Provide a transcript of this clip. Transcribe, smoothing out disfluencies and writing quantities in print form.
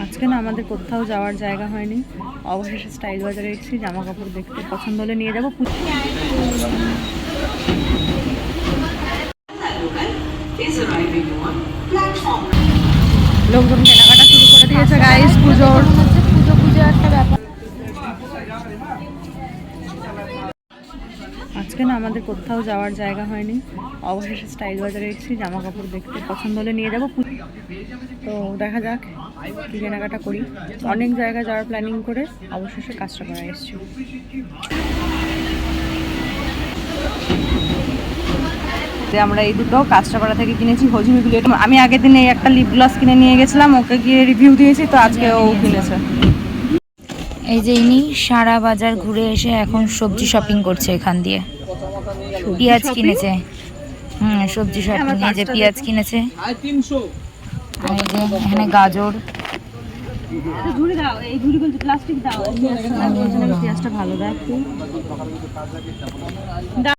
আজকে না আমাদের কোথাও যাওয়ার জায়গা হয়নি, অবশেষে স্টাইল বাজারে এসেছি জামা কাপড় দেখতে, পছন্দ হলে নিয়ে যাবো। লোকজন কেনাকাটা শুরু করে দিয়েছে গাইস, পুজোর পুজো একটা ব্যাপার। আজকে না আমাদের কোথাও যাওয়ার জায়গা হয়নি, অবশেষে স্টাইল বাজারে এসেছি জামা কাপড় দেখতে, পছন্দ হলে নিয়ে যাবো। তো দেখা যাক কি কেনাকাটা করি, অনেক জায়গায় যাওয়ার প্ল্যানিং করে অবশেষে কাজটা করা এসেছি। আমরা এই দুটো কাঁচরাপাড়া থেকে কিনেছি, হজমিগুলি। আমি আগের দিনে একটা লিপ গ্লস কিনে নিয়ে গেছিলাম, ওকে গিয়ে রিভিউ দিয়েছি, তো আজকে ও কিনেছে। এই যে ইনি সারা বাজার ঘুরে এসে এখন সবজি শপিং করছে এখান দিয়ে। পেঁয়াজ কিনেছে, সবজি শপিং। এই যে পেঁয়াজ কিনেছে, আর এই যে এখানে গাজর। ঝুড়ি দাও, এই ঝুড়ি বলতে প্লাস্টিক দাও, পেঁয়াজটা ভালো দেয়।